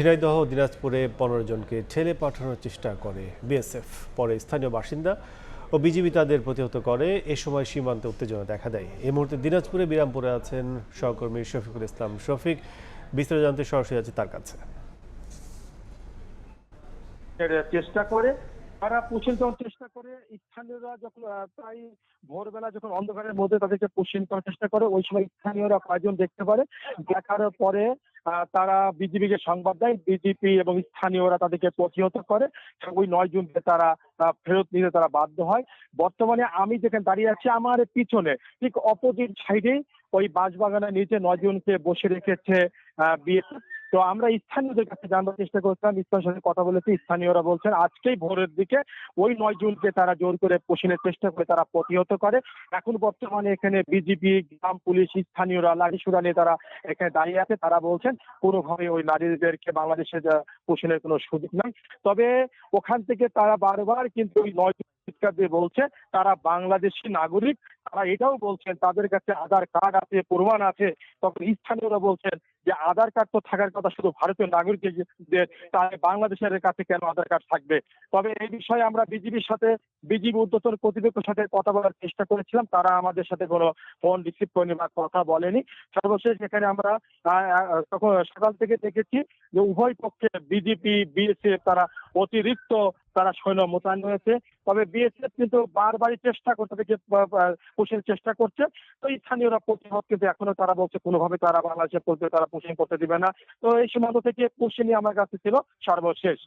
ঝিনাইদহ ও দিনাজপুরে ১৫ জনকে ঠেলে পাঠানোর চেষ্টা করে বিএসএফ। পরে স্থানীয় বাসিন্দা ও বিজিবি তাদের প্রতিহত করে। এ সময় সীমান্তে উত্তেজনা দেখা দেয়। এই মুহূর্তে দিনাজপুরে বিরামপুরে আছেন সহকর্মী শফিকুল ইসলাম শফিক। বিস্তারিত জানতে সরাসরি আছে তার কাছে। চেষ্টা করে তারা পুষিয়ে দেওয়ার চেষ্টা করে। স্থানীয়রা যখন প্রায় ভোরবেলা যখন অন্ধকারের মধ্যে তাদেরকে পুষিয়ে করার চেষ্টা করে, ওই সময় স্থানীয়রা কয়েকজন দেখতে পারে। দেখার পরে তারা বিজিবিকে সংবাদ দেয়। বিজেপি এবং স্থানীয়রা তাদেরকে প্রতিহত করে। ওই ৯ জনকে তারা ফেরত নিতে তারা বাধ্য হয়। বর্তমানে আমি যেখানে দাঁড়িয়ে আছি, আমার পিছনে ঠিক অপোজিট সাইডেই ওই বাঁশবাগানের নিচে ৯ জনকে বসে রেখেছে বিএসএফ। তো আমরা স্থানীয়দের কাছে জানার চেষ্টা করছিলাম, স্থানীয়র সাথে কথা বলেছি। স্থানীয়রা বলছেন আজকেই ভোরের দিকে ওই ৯ জনকে তারা জোর করে পোষণের চেষ্টা করে তারা প্রতিহত করে। এখন বর্তমানে এখানে বিজিবি, গ্রাম পুলিশ, স্থানীয়রা লাঠিসোঁটা নিয়ে তারা এখানে দাঁড়িয়ে আছে। তারা বলছেন কোনোভাবে ওই নারীদেরকে বাংলাদেশে পোষণের কোনো সুযোগ নাই। তবে ওখান থেকে তারা বারবার কিন্তু ওই ৯ জন চিৎকার দিয়ে বলছে তারা বাংলাদেশি নাগরিক। তারা এটাও বলছেন তাদের কাছে আধার কার্ড আছে, প্রমাণ আছে। তখন স্থানীয়রা বলছেন যে আধার কার্ড তো থাকার কথা শুধু ভারতীয় নাগরিকদের, তাহলে বাংলাদেশের কাছে কেন আধার কার্ড থাকবে? তবে এই বিষয়ে আমরা বিজিবি ঊর্ধ্বতন কর্তৃপক্ষের সাথে কথা বলার চেষ্টা করেছিলাম। তারা আমাদের সাথে কোনো ফোন রিসিভ করেনি বা কথা বলেনি। সর্বশেষ এখানে আমরা তখন সকাল থেকে দেখেছি যে উভয় পক্ষে বিজেপি, বিএসএফ তারা অতিরিক্ত সৈন্য মোতায়েন হয়েছে। তবে বিএসএফ কিন্তু বারবারই চেষ্টা করছে, তাদেরকে পুষের চেষ্টা করছে। তো স্থানীয়রা প্রতিহত, কিন্তু এখনো তারা বলছে কোনোভাবে তারা বাংলাদেশে তারা পুষিং করতে দিবে না। তো এই সীমান্ত থেকে পুষিনি আমার কাছে ছিল সর্বশেষ।